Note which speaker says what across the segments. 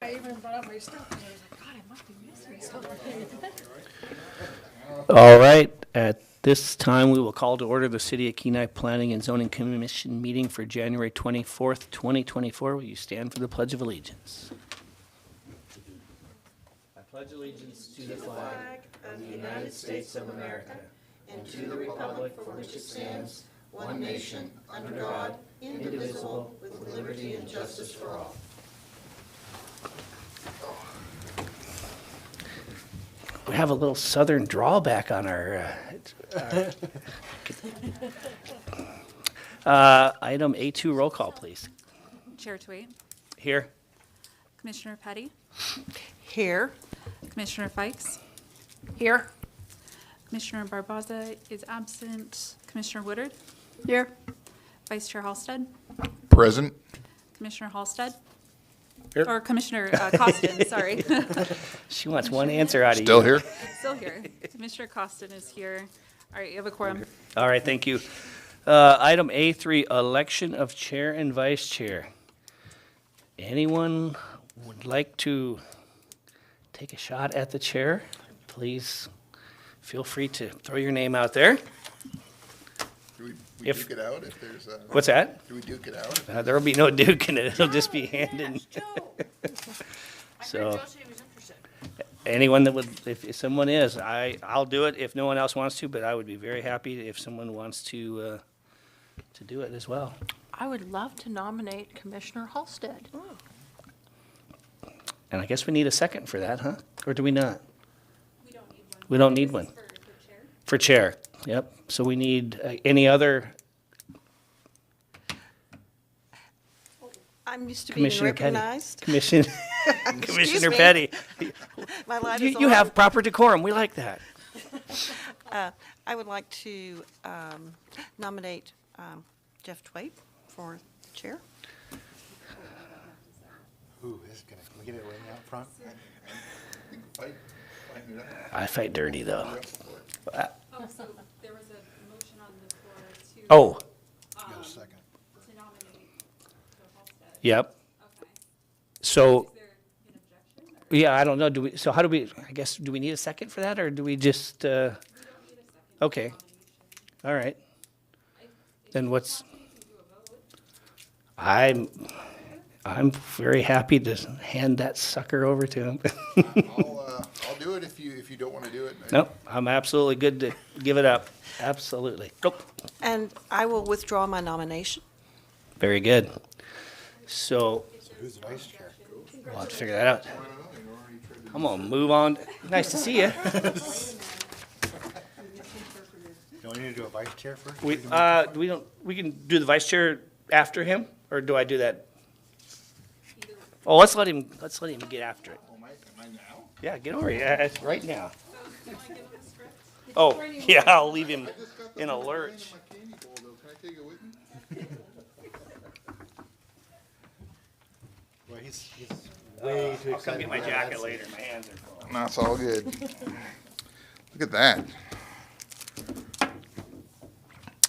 Speaker 1: I even brought up my stuff and I was like, God, I must be missing something.
Speaker 2: All right, at this time, we will call to order the City of Kenai Planning and Zoning Commission meeting for January 24th, 2024. Will you stand for the Pledge of Allegiance? I pledge allegiance to the flag of the United States of America and to the republic for which it stands, one nation, under God, indivisible, with liberty and justice for all. We have a little southern drawback on our item A2 roll call, please.
Speaker 3: Chair Twait,
Speaker 2: Here.
Speaker 3: Commissioner Petty,
Speaker 1: Here.
Speaker 3: Commissioner Fikes,
Speaker 1: Here.
Speaker 3: Commissioner Barboza is absent, Commissioner Woodard,
Speaker 1: Here.
Speaker 3: Vice Chair Halsted,
Speaker 4: Present.
Speaker 3: Commissioner Halsted,
Speaker 2: Here.
Speaker 3: or Commissioner Costin, sorry.
Speaker 2: She wants one answer out of you.
Speaker 4: Still here?
Speaker 3: Still here. Commissioner Costin is here. All right, you have a quorum.
Speaker 2: All right, thank you. Item A3, election of chair and vice chair. Anyone would like to take a shot at the chair? Please feel free to throw your name out there.
Speaker 4: Do we
Speaker 2: If-
Speaker 4: duke it out if there's a,
Speaker 2: What's that?
Speaker 4: do we duke it out?
Speaker 2: There will be no duke in it. It'll just be handing. So, anyone that would, if someone is, I'll do it if no one else wants to, but I would be very happy if someone wants to do it as well.
Speaker 1: I would love to nominate Commissioner Halsted.
Speaker 2: And I guess we need a second for that, huh? Or do we not?
Speaker 3: We don't need one.
Speaker 2: We don't need one.
Speaker 3: For chair.
Speaker 2: For chair, yep. So we need any other,
Speaker 5: I'm used to being
Speaker 2: Commissioner Petty.
Speaker 5: recognized.
Speaker 2: Commissioner
Speaker 5: me.
Speaker 2: Petty.
Speaker 5: My light is
Speaker 2: You
Speaker 5: on.
Speaker 2: have proper decorum. We like that.
Speaker 5: I would like to nominate Jeff Twait for chair.
Speaker 6: Ooh, this is gonna, can we get it way out front?
Speaker 4: Fight it out.
Speaker 2: I fight dirty, though.
Speaker 3: Oh, so there was a motion on the floor to.
Speaker 2: Oh,
Speaker 6: Got a second.
Speaker 3: To nominate Joe Halsted.
Speaker 2: yep.
Speaker 3: Okay.
Speaker 2: So,
Speaker 3: Is there an objection? Or?
Speaker 2: yeah, I don't know. So how do we, I guess, do we need a second for that, or do we just,
Speaker 3: We don't need a second.
Speaker 2: okay,
Speaker 3: Nomination.
Speaker 2: all right. Then what's,
Speaker 3: You can do a vote.
Speaker 2: I'm very happy to hand that sucker over to him.
Speaker 4: I'll do it if you don't want to do it.
Speaker 2: Nope, I'm absolutely good to give it up. Absolutely. Go.
Speaker 5: And I will withdraw my nomination.
Speaker 2: Very good. So,
Speaker 6: Who's the vice chair?
Speaker 2: we'll have to figure that out. I'm gonna move on. Nice to see you.
Speaker 6: Don't we need to do a vice chair first?
Speaker 2: We can do the vice chair after him, or do I do that? Oh, let's let him get after it.
Speaker 4: Am I now?
Speaker 2: Yeah, get over here. Yeah, it's right now. Oh, yeah, I'll leave him in a lurch.
Speaker 4: My candy bowl though, can I take it with me?
Speaker 6: Well, he's way too excited.
Speaker 2: I'll come get my
Speaker 6: about
Speaker 2: jacket
Speaker 6: that.
Speaker 2: later. My hands are full.
Speaker 4: No, it's all good. Look at that.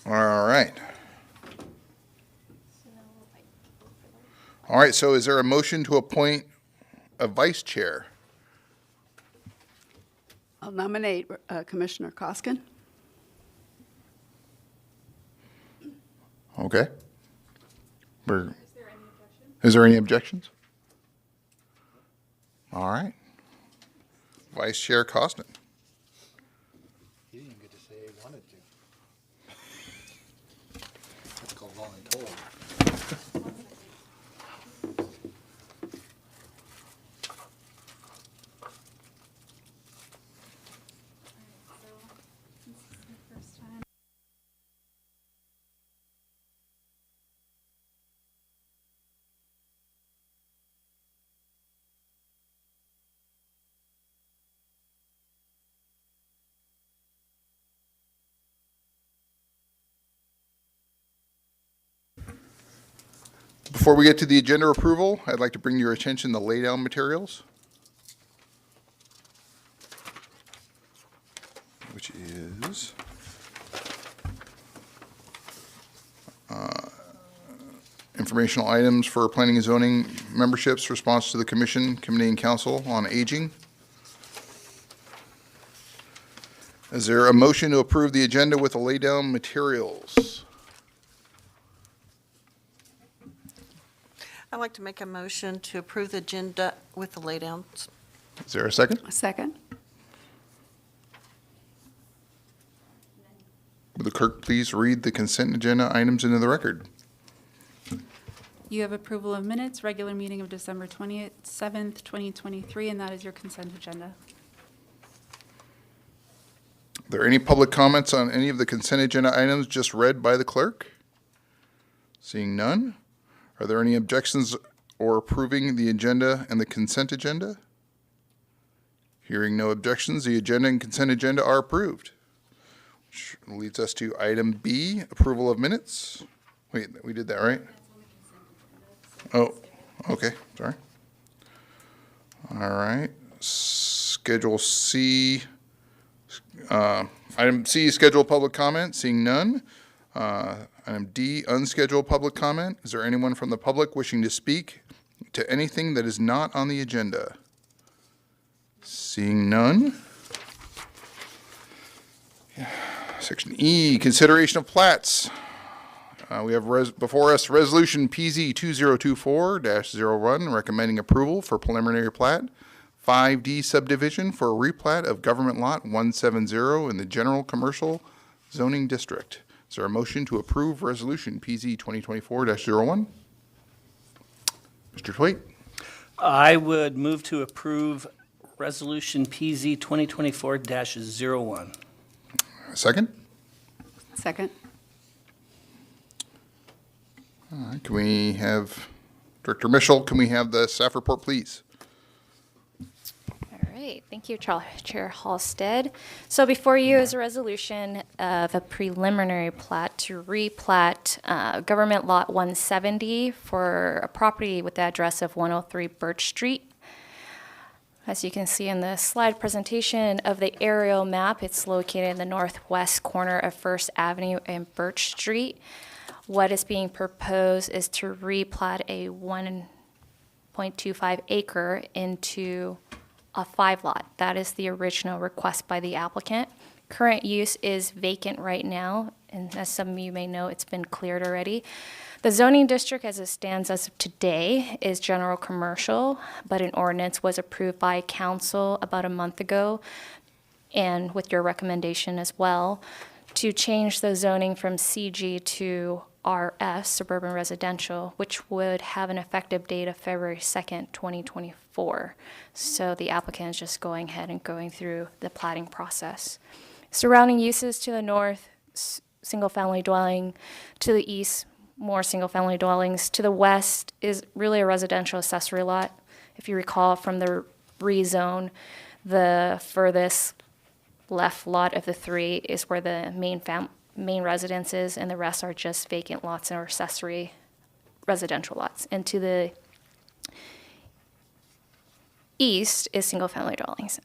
Speaker 4: All right. All right, so is there a motion to appoint a vice chair?
Speaker 7: I'll nominate Commissioner Koskin.
Speaker 4: Okay.
Speaker 3: Is there any objection?
Speaker 4: Is there any objections? All right. Vice Chair Costin.
Speaker 6: He didn't even get to say he wanted to. That's called voluntold.
Speaker 3: So, this is the first time.
Speaker 4: Before we get to the agenda approval, I'd like to bring to your attention the laydown materials, which is informational items for planning and zoning memberships, response to the commission, committee and council on aging. Is there a motion to approve the agenda with the lay-down materials?
Speaker 5: I'd like to make a motion to approve the agenda with the laydowns.
Speaker 4: Is there a second?
Speaker 7: A second.
Speaker 4: Would the clerk please read the consent agenda items into the record?
Speaker 3: You have approval of minutes, regular meeting of December 27th, 2023, and that is your consent agenda.
Speaker 4: Are there any public comments on any of the consent agenda items just read by the clerk? Seeing none. Are there any objections or approving the agenda and the consent agenda? Hearing no objections, the agenda and consent agenda are approved. Which leads us to item B, approval of minutes. Wait, we did that, right? Oh, okay, sorry. All right, Schedule C. Item C, scheduled public comment, seeing none. Item D, unscheduled public comment. Is there anyone from the public wishing to speak to anything that is not on the agenda? Seeing none. Section E, consideration of plats. We have before us Resolution PZ 2024-01, recommending approval for preliminary plat, 5D subdivision for a replat of Government Lot 170 in the General Commercial Zoning District. Is there a motion to approve Resolution PZ 2024-01? Mr. Twait?
Speaker 2: I would move to approve Resolution PZ 2024-01.
Speaker 4: Second?
Speaker 7: Second.
Speaker 4: All right, can we have, Director Mitchell, can we have the staff report, please?
Speaker 8: All right, thank you, Chair Halstead. So before you is a resolution of a preliminary plat to replat Government Lot 170 for a property with the address of 103 Birch Street. As you can see in the slide presentation of the aerial map, it's located in the northwest corner of First Avenue and Birch Street. What is being proposed is to replat a 1.25 acre into a 5-lot. That is the original request by the applicant. Current use is vacant right now, and as some of you may know, it's been cleared already. The zoning district as it stands as of today is general commercial, but an ordinance was approved by council about a month ago, and with your recommendation as well, to change the zoning from CG to RS, suburban residential, which would have an effective date of February 2nd, 2024. So the applicant is just going ahead and going through the platting process. Surrounding uses to the north, single-family dwelling. To the east, more single-family dwellings. To the west is really a residential accessory lot. If you recall from the rezone, the furthest left lot of the three is where the main residence is, and the rest are just vacant lots or accessory residential lots. And to the east is single-family dwellings.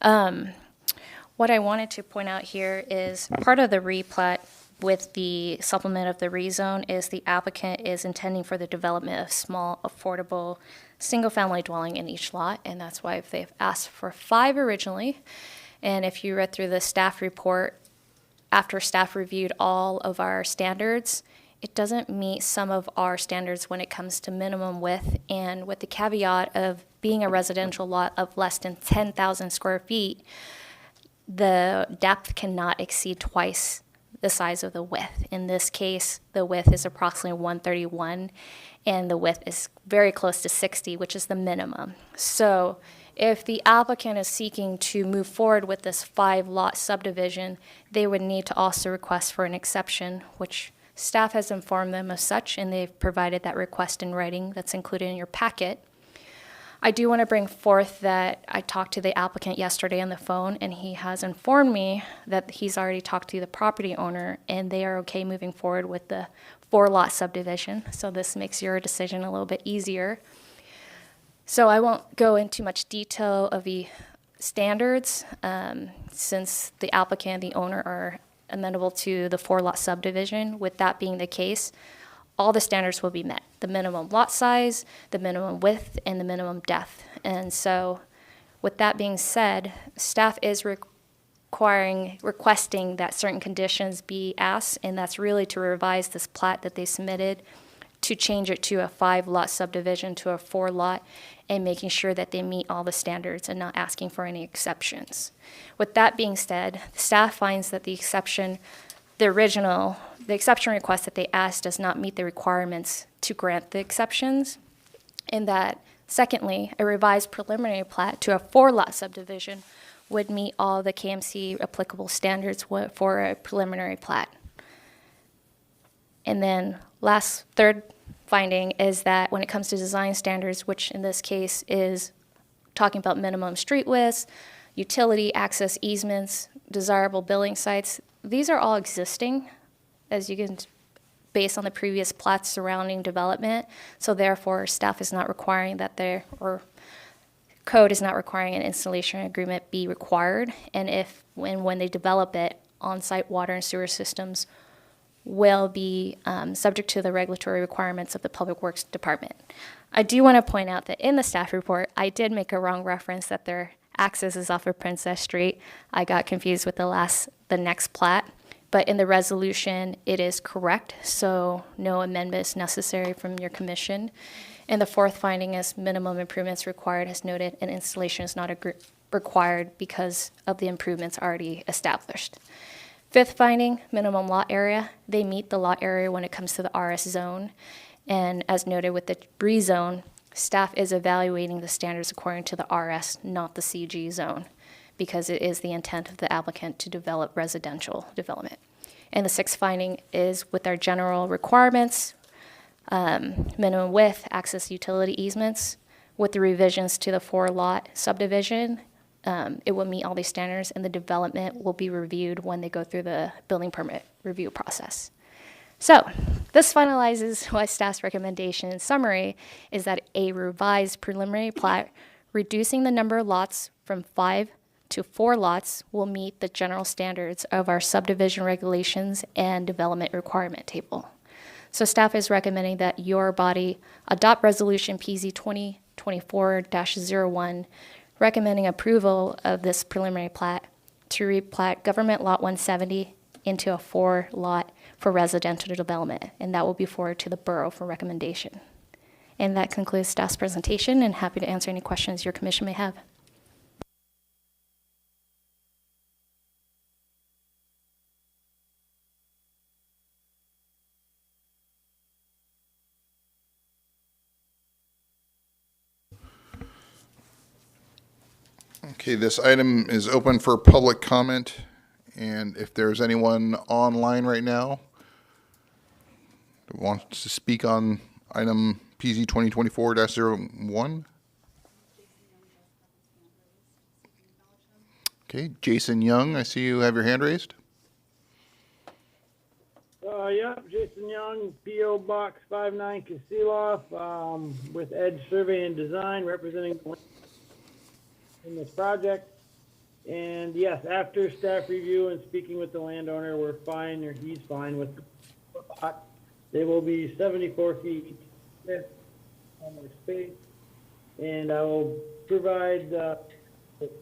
Speaker 8: What I wanted to point out here is part of the replat with the supplement of the rezone is the applicant is intending for the development of small, affordable, single-family dwelling in each lot, and that's why they've asked for 5 originally. And if you read through the staff report, after staff reviewed all of our standards, it doesn't meet some of our standards when it comes to minimum width, and with the caveat of being a residential lot of less than 10,000 square feet, the depth cannot exceed twice the size of the width. In this case, the width is approximately 131, and the width is very close to 60, which is the minimum. So if the applicant is seeking to move forward with this 5-lot subdivision, they would need to also request for an exception, which staff has informed them of such, and they've provided that request in writing that's included in your packet. I do want to bring forth that I talked to the applicant yesterday on the phone, and he has informed me that he's already talked to the property owner, and they are okay moving forward with the 4-lot subdivision. So this makes your decision a little bit easier. So I won't go into much detail of the standards, since the applicant and the owner are amenable to the 4-lot subdivision. With that being the case, all the standards will be met: the minimum lot size, the minimum width, and the minimum depth. And so, with that being said, staff is requesting that certain conditions be asked, and that's really to revise this plat that they submitted to change it to a 5-lot subdivision to a 4-lot, and making sure that they meet all the standards and not asking for any exceptions. With that being said, staff finds that the exception request that they asked does not meet the requirements to grant the exceptions, and that, secondly, a revised preliminary plat to a 4-lot subdivision would meet all the KMC applicable standards for a preliminary plat. And then third finding is that when it comes to design standards, which in this case is talking about minimum street widths, utility access easements, desirable building sites, these are all existing, as you can, based on the previous plats surrounding development. So therefore, staff is not requiring that code is not requiring an installation agreement be required. And when they develop it, on-site water and sewer systems will be subject to the regulatory requirements of the Public Works Department. I do want to point out that in the staff report, I did make a wrong reference that their access is off of Princess Street. I got confused with the next plat, but in the resolution, it is correct, so no amendment is necessary from your commission. And the fourth finding is minimum improvements required, as noted, and installation is not required because of the improvements already established. Fifth finding, minimum lot area. They meet the lot area when it comes to the RS zone. And as noted with the rezone, staff is evaluating the standards according to the RS, not the CG zone, because it is the intent of the applicant to develop residential development. And the sixth finding is with our general requirements, minimum width, access utility easements, with the revisions to the 4-lot subdivision, it will meet all these standards, and the development will be reviewed when they go through the building permit review process. So this finalizes what staff's recommendation in summary is that a revised preliminary plat reducing the number of lots from 5 to 4 lots will meet the general standards of our subdivision regulations and development requirement table. So staff is recommending that your body adopt Resolution PZ 2024-01, recommending approval of this preliminary plat to replat Government Lot 170 into a 4-lot for residential development, and that will be forwarded to the borough for recommendation. And that concludes staff's presentation, and happy to answer any questions your commission may have.
Speaker 4: Okay, this item is open for public comment, and if there's anyone online right now that wants to speak on item PZ 2024-01. Okay, Jason Young, I see you have your hand raised.
Speaker 9: Yep, Jason Young, P.O. Box 59, Kasilof, with Edge Survey and Design, representing in this project. And yes, after staff review and speaking with the landowner, we're fine, or he's fine with the lot. They will be 74 feet on their space, and I will provide give it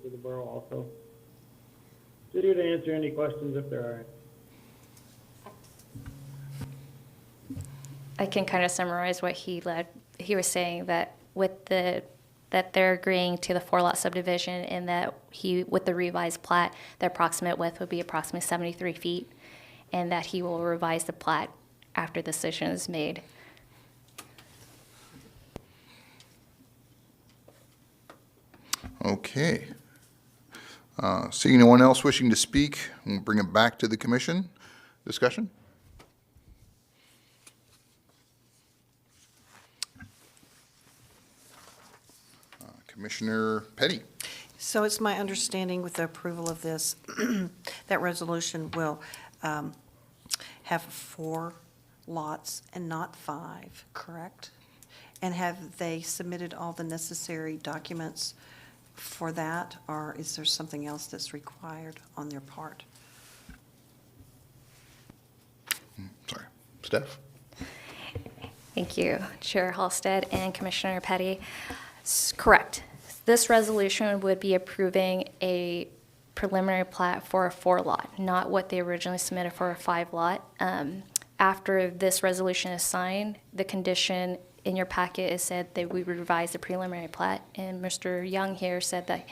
Speaker 9: to the borough also. Just here to answer any questions if there are.
Speaker 8: I can kind of summarize what he was saying, that that they're agreeing to the 4-lot subdivision, and that with the revised plat, the approximate width would be approximately 73 feet, and that he will revise the plat after the decision is made.
Speaker 4: Okay. Seeing no one else wishing to speak, we'll bring it back to the commission. Discussion? Commissioner Petty.
Speaker 5: So it's my understanding with the approval of this, that resolution will have 4 lots and not 5, correct? And have they submitted all the necessary documents for that, or is there something else that's required on their part?
Speaker 4: Sorry. Steph?
Speaker 8: Thank you, Chair Halstead and Commissioner Petty. Correct. This resolution would be approving a preliminary plat for a 4-lot, not what they originally submitted for a 5-lot. After this resolution is signed, the condition in your packet is said that we revise the preliminary plat, and Mr. Young here said that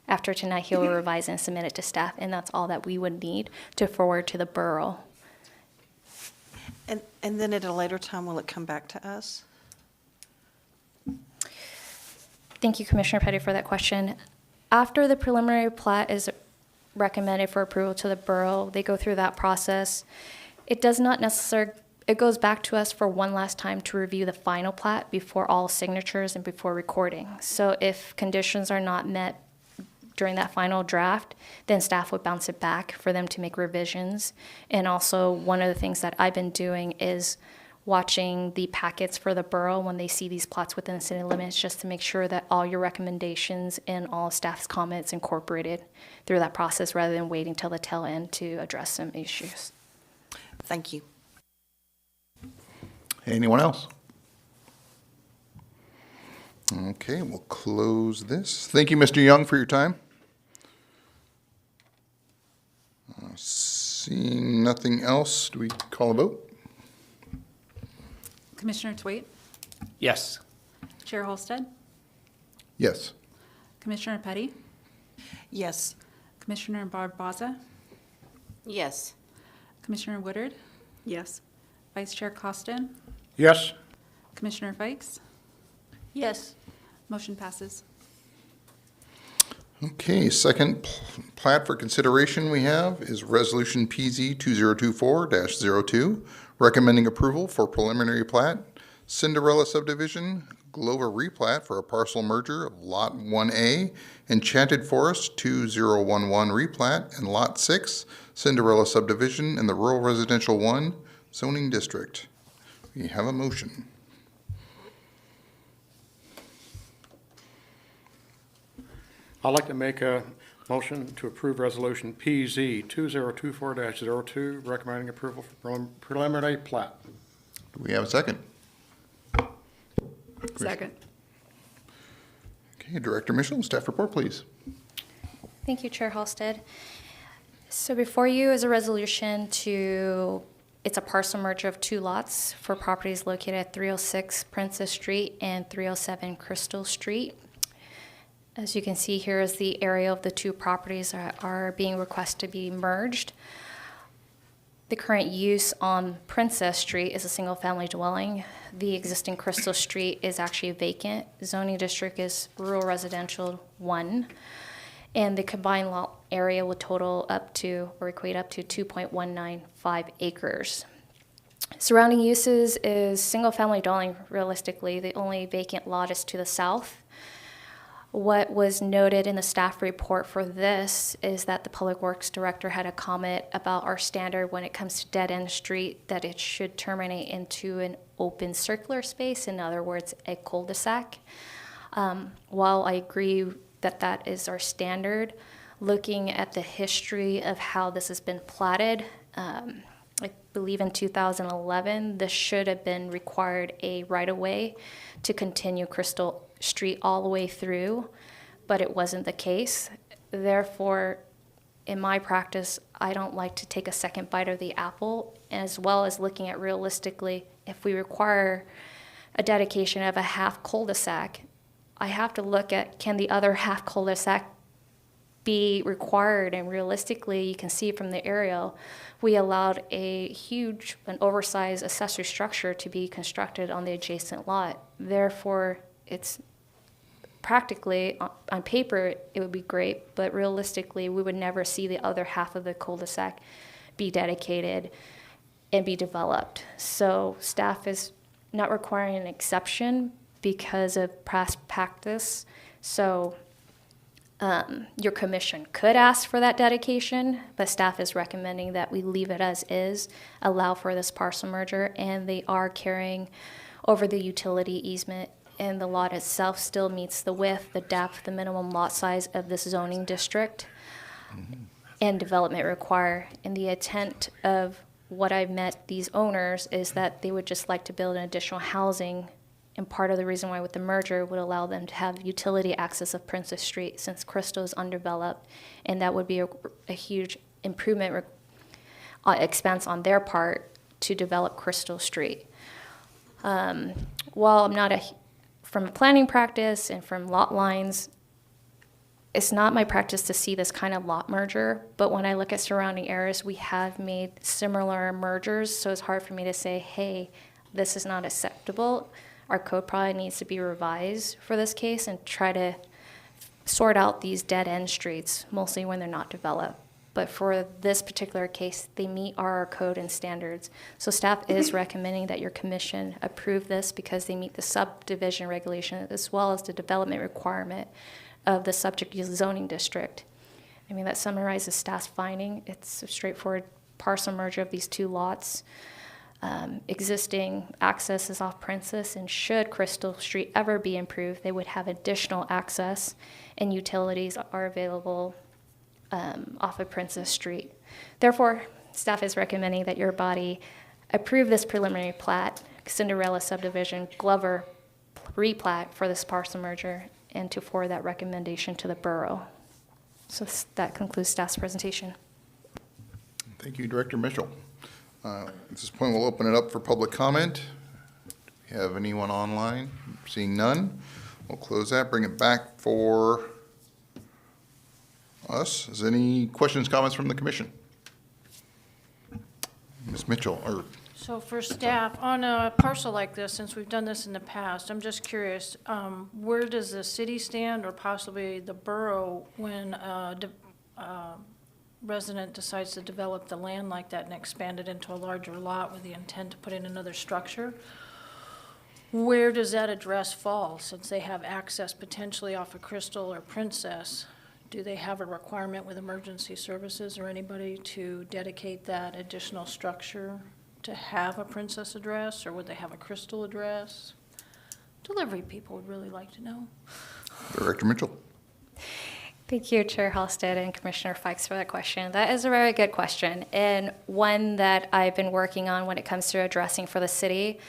Speaker 8: after tonight, he'll revise and submit it to staff, and that's all that we would need to forward to the borough.
Speaker 5: And then at a later time, will it come back to us?
Speaker 8: Thank you, Commissioner Petty, for that question. After the preliminary plat is recommended for approval to the borough, they go through that process. It does not necessarily, it goes back to us for one last time to review the final plat before all signatures and before recording. So if conditions are not met during that final draft, then staff would bounce it back for them to make revisions. And also, one of the things that I've been doing is watching the packets for the borough when they see these plots within the city limits, just to make sure that all your recommendations and all staff's comments incorporated through that process, rather than waiting till the tail end to address some issues.
Speaker 5: Thank you.
Speaker 4: Anyone else? Okay, we'll close this. Thank you, Mr. Young, for your time. Seeing nothing else, do we call a vote?
Speaker 3: Commissioner Thwaite,
Speaker 2: Yes.
Speaker 3: Chair Holstead,
Speaker 4: Yes.
Speaker 3: Commissioner Petty,
Speaker 5: Yes.
Speaker 3: Commissioner Barboza,
Speaker 5: Yes.
Speaker 3: Commissioner Woodard,
Speaker 7: Yes.
Speaker 3: Vice Chair Costin,
Speaker 6: Yes.
Speaker 3: Commissioner Fikes.
Speaker 5: Yes.
Speaker 3: Motion passes.
Speaker 4: Okay, second plat for consideration we have is Resolution PZ 2024-02, recommending approval for preliminary plat, Cinderella subdivision, Glover replat for a parcel merger of Lot 1A, Enchanted Forest 2011 replat, and Lot 6, Cinderella subdivision in the Rural Residential 1 zoning district. We have a motion.
Speaker 10: I'd like to make a motion to approve Resolution PZ 2024-02, recommending approval for preliminary plat.
Speaker 4: Do we have a second?
Speaker 7: Second.
Speaker 4: Okay, Director Mitchell, staff report, please.
Speaker 8: Thank you, Chair Halstead. So before you is a resolution to, it's a parcel merger of 2 lots for properties located at 306 Princess Street and 307 Crystal Street. As you can see here is the area of the 2 properties are being requested to be merged. The current use on Princess Street is a single-family dwelling. The existing Crystal Street is actually vacant. Zoning district is Rural Residential 1. And the combined lot area will total up to, or equate up to 2.195 acres. Surrounding uses is single-family dwelling, realistically. The only vacant lot is to the south. What was noted in the staff report for this is that the Public Works Director had a comment about our standard when it comes to dead-end street, that it should terminate into an open circular space, in other words, a cul-de-sac. While I agree that that is our standard, looking at the history of how this has been platted, I believe in 2011, this should have been required a right-of-way to continue Crystal Street all the way through, but it wasn't the case. Therefore, in my practice, I don't like to take a second bite of the apple, as well as looking at realistically, if we require a dedication of a half cul-de-sac, I have to look at, can the other half cul-de-sac be required? And realistically, you can see from the aerial, we allowed a huge, an oversized accessory structure to be constructed on the adjacent lot. Therefore, it's practically, on paper, it would be great, but realistically, we would never see the other half of the cul-de-sac be dedicated and be developed. So staff is not requiring an exception because of past practice. So your commission could ask for that dedication, but staff is recommending that we leave it as is, allow for this parcel merger, and they are carrying over the utility easement, and the lot itself still meets the width, the depth, the minimum lot size of this zoning district and development require. And the intent of what I've met these owners is that they would just like to build an additional housing. And part of the reason why with the merger would allow them to have utility access of Princess Street since Crystal is undeveloped. And that would be a huge improvement expense on their part to develop Crystal Street. While I'm not from a planning practice and from lot lines, it's not my practice to see this kind of lot merger, but when I look at surrounding areas, we have made similar mergers, so it's hard for me to say, hey, this is not acceptable. Our code probably needs to be revised for this case and try to sort out these dead-end streets, mostly when they're not developed. But for this particular case, they meet our code and standards. So staff is recommending that your commission approve this because they meet the subdivision regulation as well as the development requirement of the subject zoning district. I mean, that summarizes staff's finding. It's a straightforward parcel merger of these two lots. Existing access is off Princess, and should Crystal Street ever be improved, they would have additional access, and utilities are available off of Princess Street. Therefore, staff is recommending that your body approve this preliminary plat, Cinderella subdivision, Glover replat for this parcel merger, and to forward that recommendation to the borough. So that concludes staff's presentation.
Speaker 4: Thank you, Director Mitchell. At this point, we'll open it up for public comment. Do we have anyone online? Seeing none, we'll close that, bring it back for us. Is there any questions, comments from the commission? Ms. Mitchell, or
Speaker 1: So for staff, on a parcel like this, since we've done this in the past, I'm just curious, where does the city stand or possibly the borough when a resident decides to develop the land like that and expand it into a larger lot with the intent to put in another structure? Where does that address fall, since they have access potentially off of Crystal or Princess? Do they have a requirement with emergency services or anybody to dedicate that additional structure to have a Princess address, or would they have a Crystal address? Delivery people would really like to know.
Speaker 4: Director Mitchell?
Speaker 8: Thank you, Chair Halstead and Commissioner Fikes for that question. That is a very good question, and one that I've been working on when it comes to addressing for the city.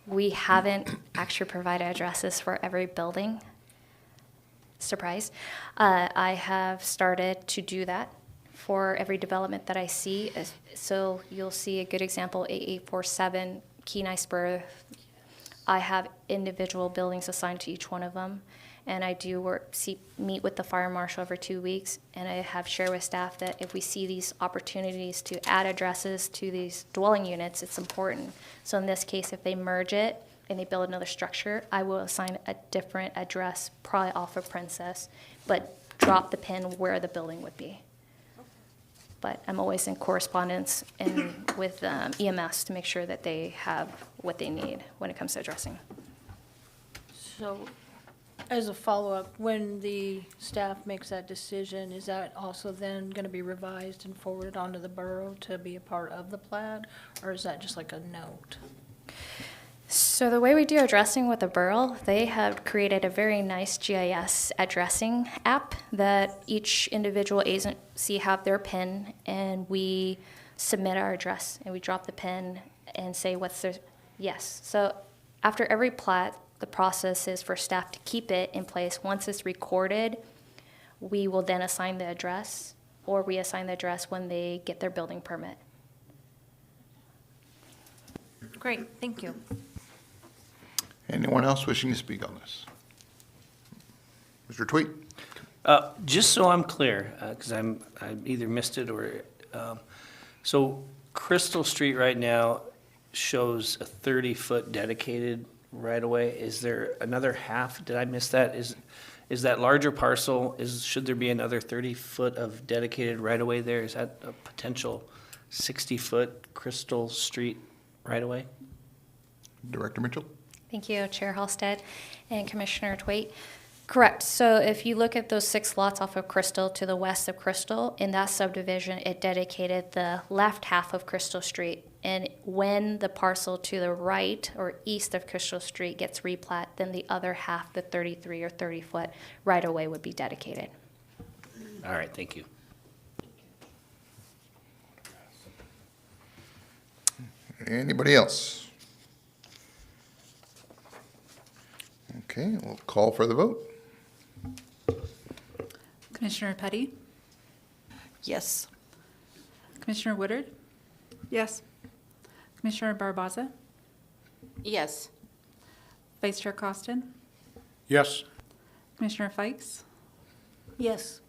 Speaker 8: We haven't actually provided addresses for every building. Surprise. I have started to do that for every development that I see. So you'll see a good example, 8847 Kenai Spur. I have individual buildings assigned to each one of them. And I do meet with the fire marshal every 2 weeks. And I have shared with staff that if we see these opportunities to add addresses to these dwelling units, it's important. So in this case, if they merge it and they build another structure, I will assign a different address, probably off of Princess, but drop the pin where the building would be. But I'm always in correspondence with EMS to make sure that they have what they need when it comes to addressing.
Speaker 1: So, as a follow-up, when the staff makes that decision, is that also then going to be revised and forwarded onto the borough to be a part of the plat, or is that just like a note?
Speaker 8: So the way we do addressing with the borough, they have created a very nice GIS addressing app that each individual agency have their PIN, and we submit our address, and we drop the PIN and say what's their, yes. So after every plat, the process is for staff to keep it in place. Once it's recorded, we will then assign the address, or reassign the address when they get their building permit.
Speaker 1: Great, thank you.
Speaker 4: Anyone else wishing to speak on this? Mr. Tweet?
Speaker 2: Just so I'm clear, because I either missed it or, so Crystal Street right now shows a 30-foot dedicated right-of-way. Is there another half? Did I miss that? Is that larger parcel, should there be another 30-foot of dedicated right-of-way there? Is that a potential 60-foot Crystal Street right-of-way?
Speaker 4: Director Mitchell?
Speaker 8: Thank you, Chair Halstead and Commissioner Twait. Correct. So if you look at those 6 lots off of Crystal to the west of Crystal, in that subdivision, it dedicated the left half of Crystal Street. And when the parcel to the right or east of Crystal Street gets replat, then the other half, the 33 or 30-foot right-of-way would be dedicated.
Speaker 2: All right, thank you.
Speaker 4: Anybody else? Okay, we'll call for the vote.
Speaker 3: Commissioner Petty,
Speaker 5: Yes.
Speaker 3: Commissioner Woodard,
Speaker 7: Yes.
Speaker 3: Commissioner Barbaza,
Speaker 7: Yes.
Speaker 3: Vice Chair Costin,
Speaker 10: Yes.
Speaker 3: Commissioner Fikes,
Speaker 1: Yes.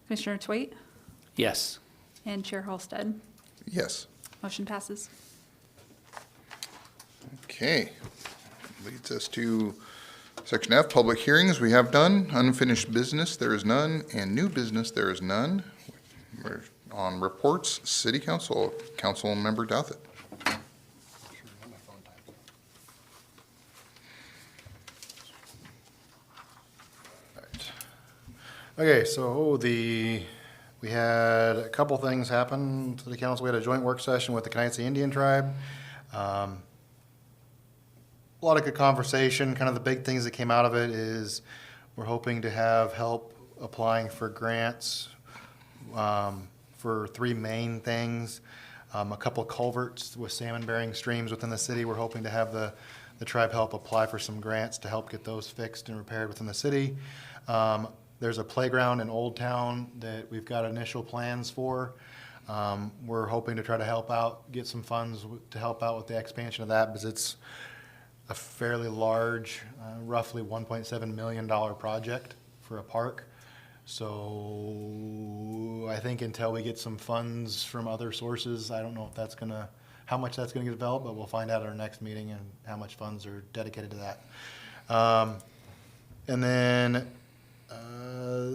Speaker 3: Commissioner Twait,
Speaker 2: Yes.
Speaker 3: and Chair Halstead.
Speaker 4: Yes.
Speaker 3: Motion passes.
Speaker 4: Okay. Leads us to Section F, public hearings. We have done. Unfinished business, there is none. And new business, there is none. We're on reports, City Council, Councilmember Douthat.
Speaker 6: Okay, so we had a couple things happen to the council. We had a joint work session with the Canarsie Indian Tribe. A lot of good conversation. Kind of the big things that came out of it is we're hoping to have help applying for grants for three main things. A couple culverts with salmon-bearing streams within the city. We're hoping to have the tribe help apply for some grants to help get those fixed and repaired within the city. There's a playground in Old Town that we've got initial plans for. We're hoping to try to help out, get some funds to help out with the expansion of that, because it's a fairly large, roughly $1.7 million project for a park. So I think until we get some funds from other sources, I don't know if that's how much that's gonna get developed, but we'll find out at our next meeting and how much funds are dedicated to that. And then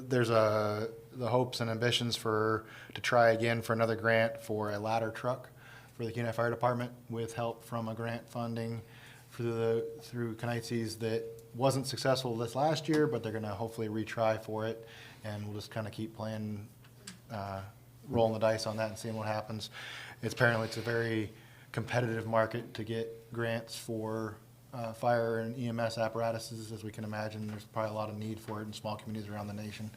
Speaker 6: there's the hopes and ambitions to try again for another grant for a ladder truck for the Kenai Fire Department with help from a grant funding through Canarsies that wasn't successful this last year, but they're gonna hopefully retry for it, and we'll just kind of keep playing, rolling the dice on that and seeing what happens. Apparently it's a very competitive market to get grants for fire and EMS apparatuses. As we can imagine, there's probably a lot of need for it in small communities around the nation.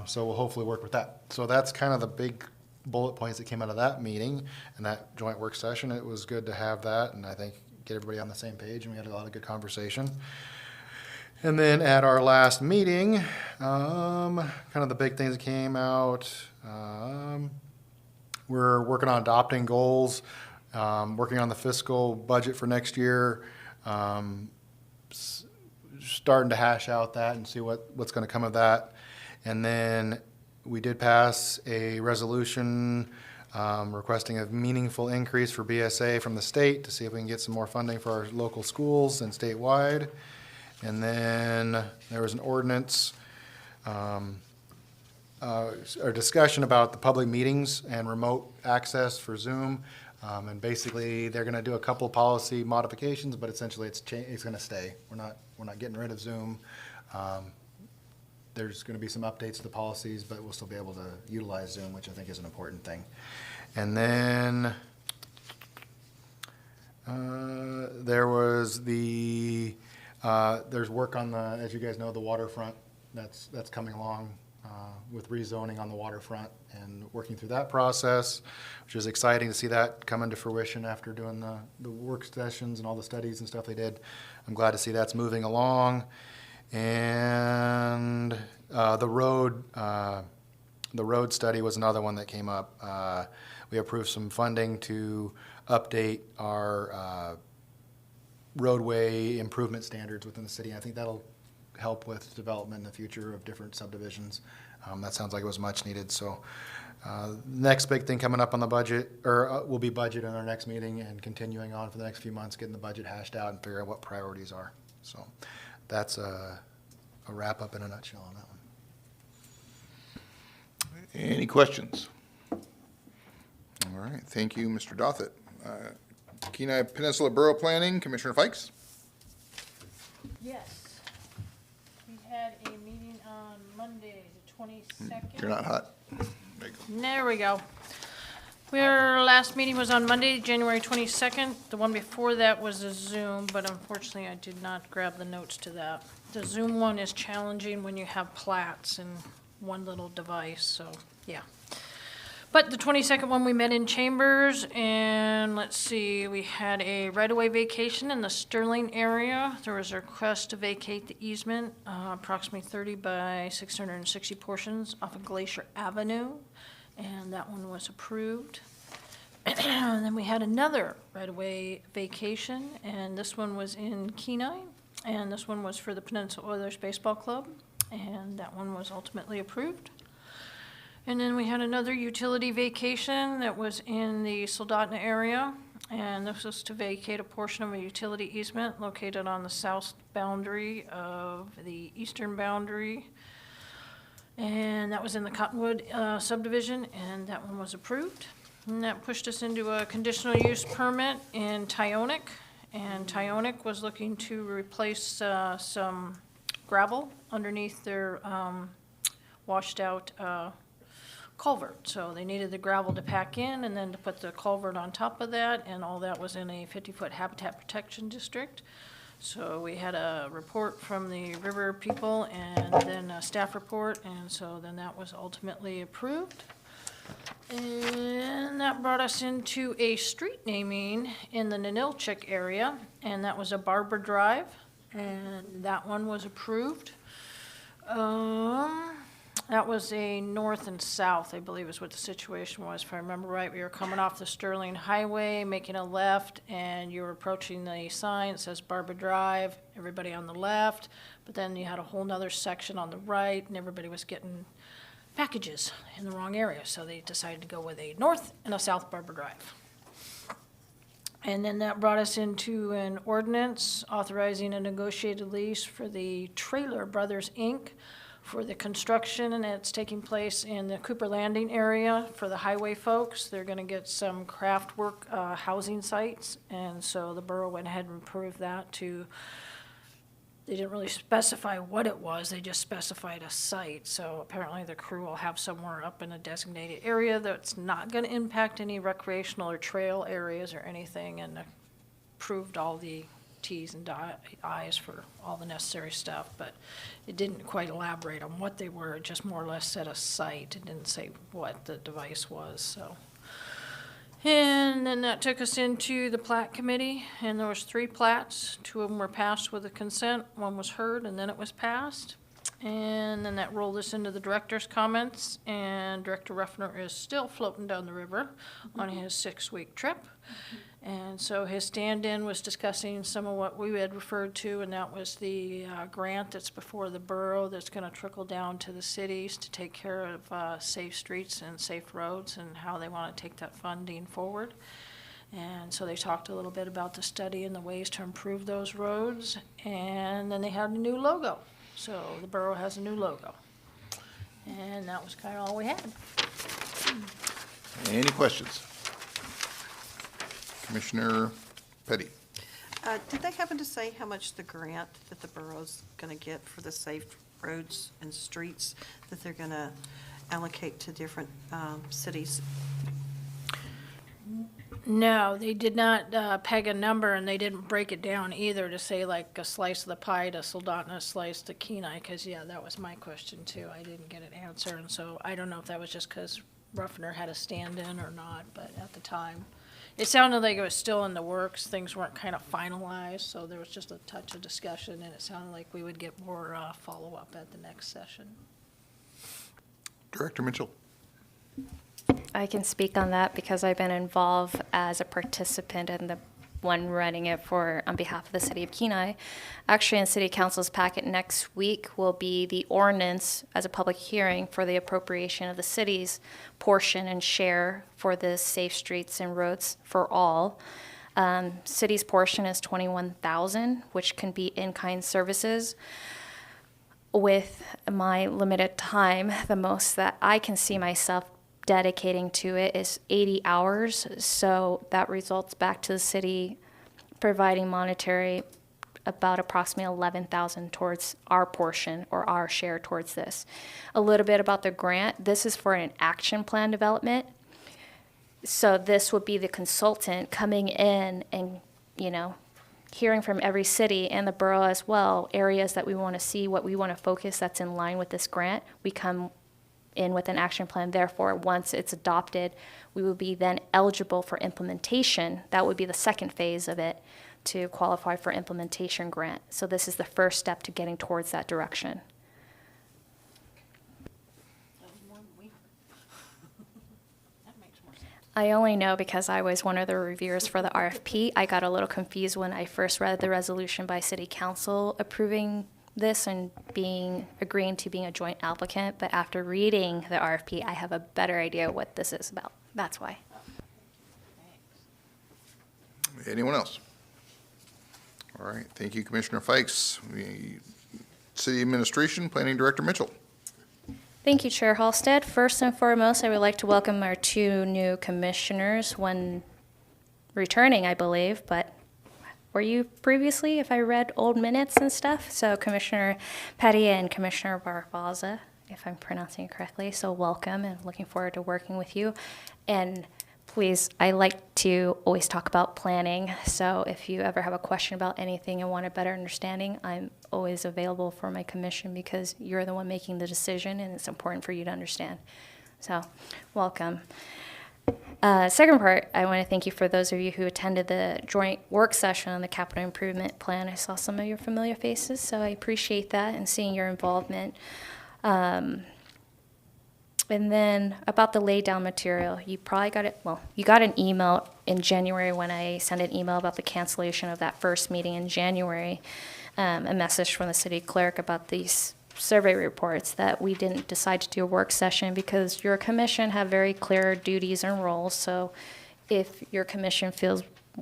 Speaker 6: So we'll hopefully work with that. So that's kind of the big bullet points that came out of that meeting and that joint work session. It was good to have that, and I think get everybody on the same page, and we had a lot of good conversation. And then at our last meeting, kind of the big things that came out, we're working on adopting goals, working on the fiscal budget for next year, starting to hash out that and see what's going to come of that. And then we did pass a resolution requesting a meaningful increase for BSA from the state to see if we can get some more funding for our local schools and statewide. And then there was an ordinance, or discussion about the public meetings and remote access for Zoom. And basically, they're going to do a couple policy modifications, but essentially it's going to stay. We're not getting rid of Zoom. There's going to be some updates to the policies, but we'll still be able to utilize Zoom, which I think is an important thing. And then there was there's work on as you guys know, the waterfront. That's coming along with rezoning on the waterfront and working through that process, which is exciting to see that come into fruition after doing the work sessions and all the studies and stuff they did. I'm glad to see that's moving along. And the road study was another one that came up. We approved some funding to update our roadway improvement standards within the city. I think that'll help with development in the future of different subdivisions. That sounds like it was much needed. So next big thing coming up on the budget, or will be budget in our next meeting, and continuing on for the next few months, getting the budget hashed out and figure out what priorities are. So that's a wrap up in a nutshell on that one.
Speaker 4: Any questions? All right, thank you, Mr. Douthat. Kenai Peninsula Borough Planning, Commissioner Fikes?
Speaker 1: Yes. We had a meeting on Monday, the 22nd.
Speaker 4: You're not hot.
Speaker 1: There we go. Our last meeting was on Monday, January 22nd. The one before that was a Zoom, but unfortunately I did not grab the notes to that. The Zoom one is challenging when you have plats in one little device, so, yeah. But the 22nd one, we met in chambers, and let's see, we had a right-of-way vacation in the Sterling area. There was a request to vacate the easement, approximately 30 by 660 portions off of Glacier Avenue, and that one was approved. And then we had another right-of-way vacation, and this one was in Kenai, and this one was for the Peninsula Oilers Baseball Club, and that one was ultimately approved. And then we had another utility vacation that was in the Soldotna area, and this was to vacate a portion of a utility easement located on the south boundary of the eastern boundary. And that was in the Cottonwood subdivision, and that one was approved. And that pushed us into a conditional use permit in Tyonek. And Tyonek was looking to replace some gravel underneath their washed out culvert. So they needed the gravel to pack in and then to put the culvert on top of that, and all that was in a 50-foot habitat protection district. So we had a report from the river people and then a staff report, and so then that was ultimately approved. And that brought us into a street naming in the Ninilchik area, and that was a Barbara Drive, and that one was approved. That was a north and south, I believe is what the situation was, if I remember right. We were coming off the Sterling Highway, making a left, and you were approaching the sign that says Barbara Drive, everybody on the left, but then you had a whole nother section on the right, and everybody was getting packages in the wrong area, so they decided to go with a north and a south Barbara Drive. And then that brought us into an ordinance authorizing a negotiated lease for the Trailer Brothers, Inc., for the construction, and it's taking place in the Cooper Landing area for the highway folks. They're gonna get some craft work housing sites, and so the borough went ahead and approved that to, they didn't really specify what it was, they just specified a site. So apparently the crew will have somewhere up in a designated area that's not gonna impact any recreational or trail areas or anything, and approved all the T's and I's for all the necessary stuff, but it didn't quite elaborate on what they were. It just more or less said a site. It didn't say what the device was, so. And then that took us into the plat committee, and there was 3 plats. 2 of them were passed with a consent, 1 was heard, and then it was passed. And then that rolled us into the director's comments, and Director Ruffner is still floating down the river on his 6-week trip. And so his stand-in was discussing some of what we had referred to, and that was the grant that's before the borough that's going to trickle down to the cities to take care of safe streets and safe roads and how they want to take that funding forward. And so they talked a little bit about the study and the ways to improve those roads, and then they had a new logo. So the borough has a new logo. And that was kind of all we had.
Speaker 4: Any questions? Commissioner Petty.
Speaker 5: Did they happen to say how much the grant that the borough's going to get for the safe roads and streets that they're going to allocate to different cities?
Speaker 1: No, they did not peg a number, and they didn't break it down either to say like a slice of the pie to Soldotna, a slice to Kenai, because, yeah, that was my question too. I didn't get an answer, and so I don't know if that was just because Ruffner had a stand-in or not, but at the time, it sounded like it was still in the works. Things weren't kind of finalized, so there was just a touch of discussion, and it sounded like we would get more follow-up at the next session.
Speaker 4: Director Mitchell.
Speaker 8: I can speak on that because I've been involved as a participant in the one running it for on behalf of the city of Kenai. Actually, in city council's packet next week will be the ordinance as a public hearing for the appropriation of the city's portion and share for the safe streets and roads for all. City's portion is $21,000, which can be in-kind services. With my limited time, the most that I can see myself dedicating to it is 80 hours, so that results back to the city providing monetary about approximately $11,000 towards our portion or our share towards this. A little bit about the grant. This is for an action plan development. So this would be the consultant coming in and, hearing from every city and the borough as well, areas that we want to see, what we want to focus that's in line with this grant. We come in with an action plan. Therefore, once it's adopted, we would be then eligible for implementation. That would be the second phase of it, to qualify for implementation grant. So this is the first step to getting towards that direction. I only know because I was one of the reviewers for the RFP. I got a little confused when I first read the resolution by City Council approving this and agreeing to being a joint applicant. But after reading the RFP, I have a better idea what this is about. That's why.
Speaker 4: Anyone else? All right, thank you, Commissioner Fikes. City Administration, Planning Director Mitchell.
Speaker 8: Thank you, Chair Halstead. First and foremost, I would like to welcome our 2 new commissioners, one returning, I believe, but were you previously, if I read old minutes and stuff? So Commissioner Petty and Commissioner Barboza, if I'm pronouncing it correctly. So welcome, and looking forward to working with you. And please, I like to always talk about planning. So if you ever have a question about anything and want a better understanding, I'm always available for my commission, because you're the one making the decision and it's important for you to understand. So welcome. Second part, I want to thank you for those of you who attended the joint work session on the capital improvement plan. I saw some of your familiar faces, so I appreciate that and seeing your involvement. And then about the laydown material, you probably got it, well, you got an email in January when I sent an email about the cancellation of that first meeting in January, a message from the city clerk about these survey reports that we didn't decide to do a work session because your commission have very clear duties and roles. So if your commission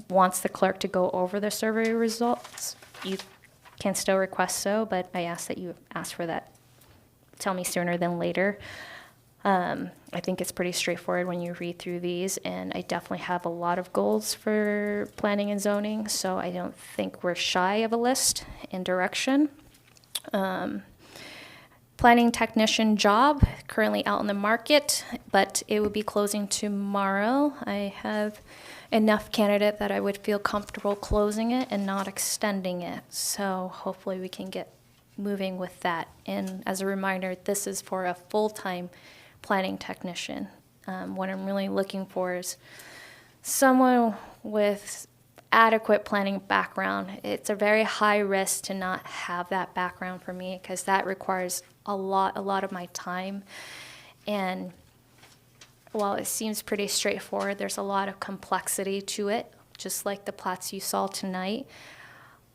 Speaker 8: wants the clerk to go over the survey results, you can still request so, but I ask that you ask for that. Tell me sooner than later. I think it's pretty straightforward when you read through these, and I definitely have a lot of goals for planning and zoning, so I don't think we're shy of a list and direction. Planning technician job, currently out in the market, but it will be closing tomorrow. I have enough candidate that I would feel comfortable closing it and not extending it, so hopefully we can get moving with that. And as a reminder, this is for a full-time planning technician. What I'm really looking for is someone with adequate planning background. It's a very high risk to not have that background for me, because that requires a lot of my time. And while it seems pretty straightforward, there's a lot of complexity to it, just like the plats you saw tonight.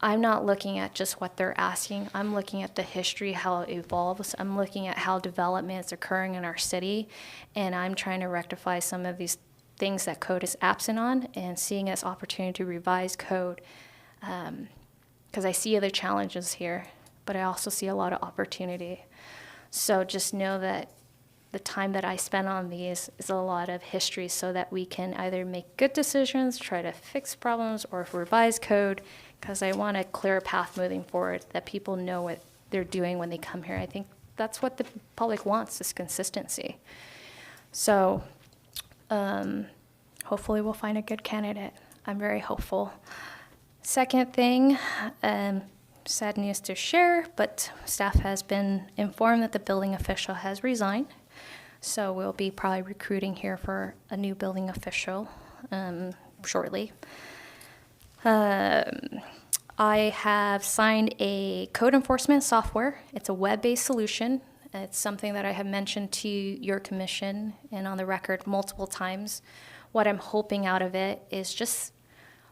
Speaker 8: I'm not looking at just what they're asking. I'm looking at the history, how it evolves. I'm looking at how development is occurring in our city, and I'm trying to rectify some of these things that code is absent on, and seeing as opportunity to revise code, because I see other challenges here, but I also see a lot of opportunity. So just know that the time that I spend on these is a lot of history, so that we can either make good decisions, try to fix problems, or revise code, because I want a clear path moving forward, that people know what they're doing when they come here. I think that's what the public wants, is consistency. So hopefully we'll find a good candidate. I'm very hopeful. Second thing, sad news to share, but staff has been informed that the building official has resigned. So we'll be probably recruiting here for a new building official shortly. I have signed a code enforcement software. It's a web-based solution. It's something that I have mentioned to your commission and on the record multiple times. What I'm hoping out of it is just,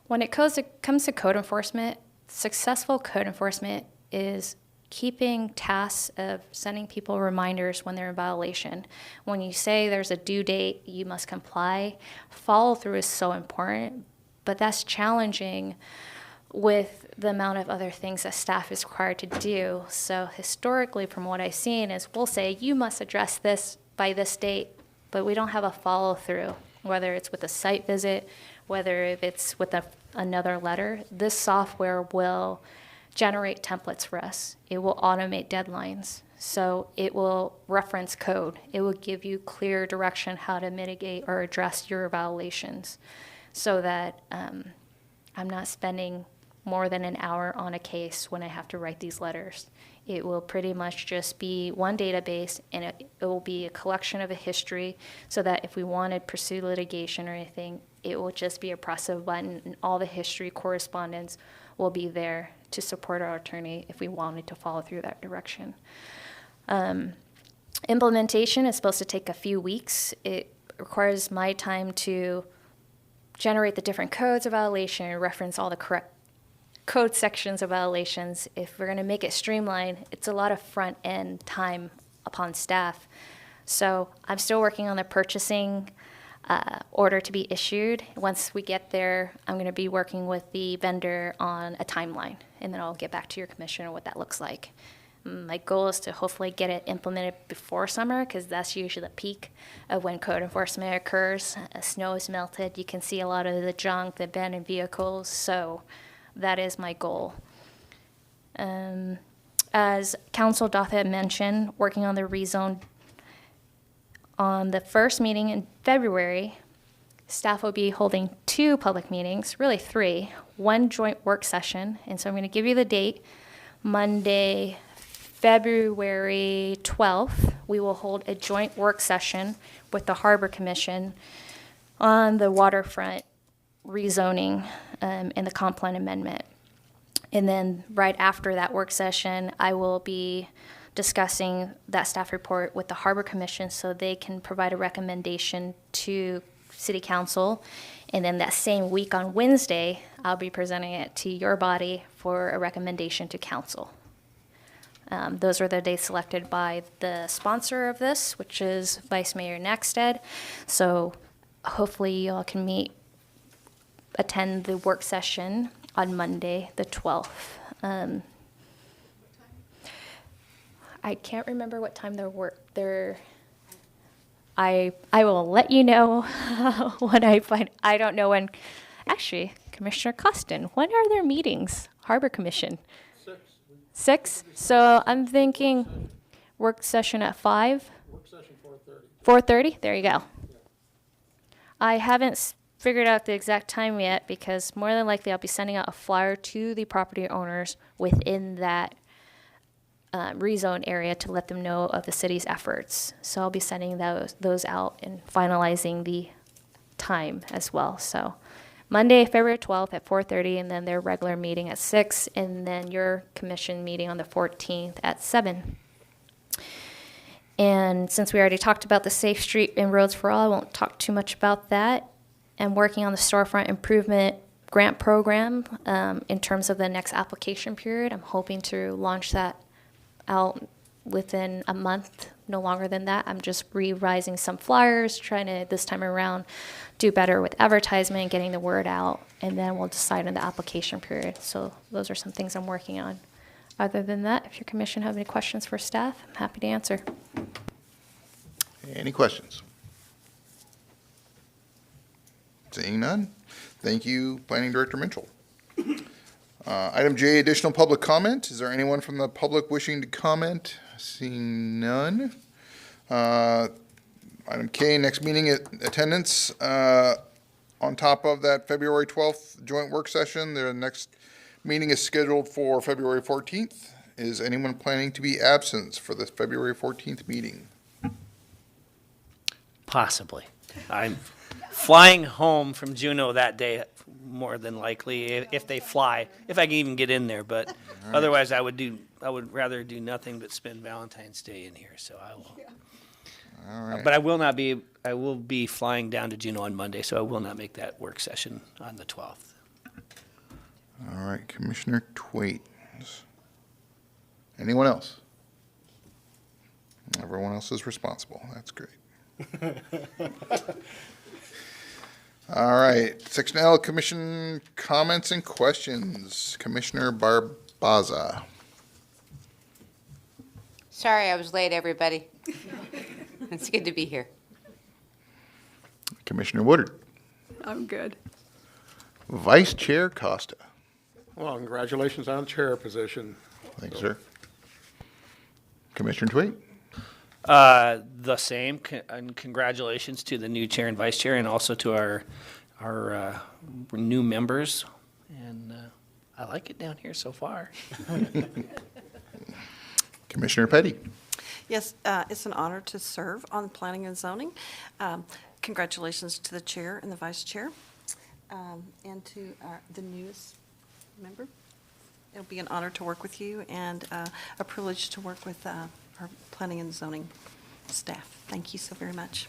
Speaker 8: when it comes to code enforcement, successful code enforcement is keeping tasks of sending people reminders when they're in violation. When you say there's a due date, you must comply. Follow through is so important, but that's challenging with the amount of other things that staff is required to do. So historically, from what I've seen, is we'll say you must address this by this date, but we don't have a follow through, whether it's with a site visit, whether it's with another letter. This software will generate templates for us. It will automate deadlines. So it will reference code. It will give you clear direction how to mitigate or address your violations, so that I'm not spending more than an hour on a case when I have to write these letters. It will pretty much just be one database, and it will be a collection of a history, so that if we wanted to pursue litigation or anything, it will just be a press of a button, and all the history correspondence will be there to support our attorney if we wanted to follow through that direction. Implementation is supposed to take a few weeks. It requires my time to generate the different codes of violation and reference all the correct code sections of violations. If we're going to make it streamlined, it's a lot of front-end time upon staff. So I'm still working on the purchasing order to be issued. Once we get there, I'm going to be working with the vendor on a timeline, and then I'll get back to your commissioner what that looks like. My goal is to hopefully get it implemented before summer, because that's usually the peak of when code enforcement occurs. Snow is melted. You can see a lot of the junk, the abandoned vehicles. So that is my goal. As Council Dothett mentioned, working on the rezone. On the first meeting in February, staff will be holding 2 public meetings, really 3, 1 joint work session. And so I'm going to give you the date. Monday, February 12th, we will hold a joint work session with the Harbor Commission on the waterfront rezoning and the comp plan amendment. And then right after that work session, I will be discussing that staff report with the Harbor Commission so they can provide a recommendation to City Council. And then that same week on Wednesday, I'll be presenting it to your body for a recommendation to Council. Those are the days selected by the sponsor of this, which is Vice Mayor Nackstead. So hopefully you all can attend the work session on Monday, the 12th. I can't remember what time I will let you know when I find. I don't know when. Actually, Commissioner Costin, when are their meetings? Harbor Commission. 6. So I'm thinking work session at 5.
Speaker 10: Work session 4:30.
Speaker 8: 4:30. There you go. I haven't figured out the exact time yet, because more than likely I'll be sending out a flyer to the property owners within that rezone area to let them know of the city's efforts. So I'll be sending those out and finalizing the time as well. So Monday, February 12th at 4:30, and then their regular meeting at 6, and then your commission meeting on the 14th at 7. And since we already talked about the Safe Street and Roads for All, I won't talk too much about that. I'm working on the storefront improvement grant program in terms of the next application period. I'm hoping to launch that out within a month, no longer than that. I'm just revising some flyers, trying to, this time around, do better with advertisement, getting the word out, and then we'll decide on the application period. So those are some things I'm working on. Other than that, if your commission have any questions for staff, I'm happy to answer.
Speaker 4: Any questions? Seeing none. Thank you, Planning Director Mitchell. Item J, additional public comment. Is there anyone from the public wishing to comment? Seeing none. Item K, next meeting attendance. On top of that February 12th joint work session, their next meeting is scheduled for February 14th. Is anyone planning to be absent for this February 14th meeting?
Speaker 2: Possibly. I'm flying home from Juneau that day, more than likely, if they fly, if I can even get in there. But otherwise, I would rather do nothing but spend Valentine's Day in here. So I will.
Speaker 4: All right.
Speaker 2: But I will not be. I will be flying down to Juneau on Monday, so I will not make that work session on the 12th.
Speaker 4: All right, Commissioner Twait. Anyone else? Everyone else is responsible. That's great. All right, Section L, Commission comments and questions. Commissioner Barbaza.
Speaker 7: Sorry I was late, everybody. It's good to be here.
Speaker 4: Commissioner Woodard.
Speaker 3: I'm good.
Speaker 4: Vice Chair Costa.
Speaker 10: Well, congratulations on chair position.
Speaker 4: Thanks, sir. Commissioner Twait.
Speaker 2: The same, and congratulations to the new chair and vice chair, and also to our new members. And I like it down here so far.
Speaker 4: Commissioner Petty.
Speaker 5: Yes, it's an honor to serve on Planning and Zoning. Congratulations to the chair and the vice chair, and to the newest member. It'll be an honor to work with you and a privilege to work with our Planning and Zoning staff. Thank you so very much.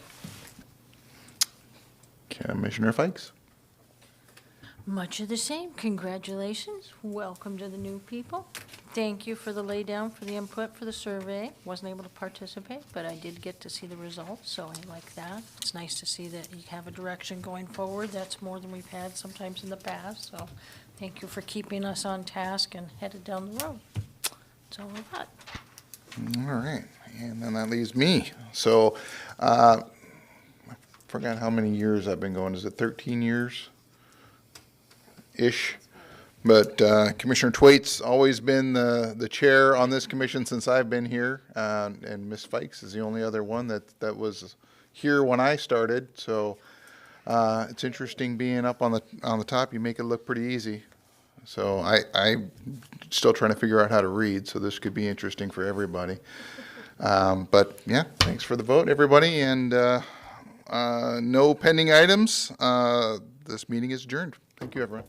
Speaker 4: Commissioner Fikes.
Speaker 1: Much of the same. Congratulations. Welcome to the new people. Thank you for the laydown, for the input, for the survey. Wasn't able to participate, but I did get to see the results, so I like that. It's nice to see that you have a direction going forward. That's more than we've had sometimes in the past, so thank you for keeping us on task and headed down the road. That's all I've got.
Speaker 4: All right, and then that leaves me. So, I forgot how many years I've been going. Is it 13 years? Ish. But Commissioner Twait's always been the chair on this commission since I've been here, and Ms. Fikes is the only other one that was here when I started. So it's interesting being up on the top. You make it look pretty easy. So I'm still trying to figure out how to read, so this could be interesting for everybody. But yeah, thanks for the vote, everybody, and no pending items. This meeting is adjourned. Thank you, everyone.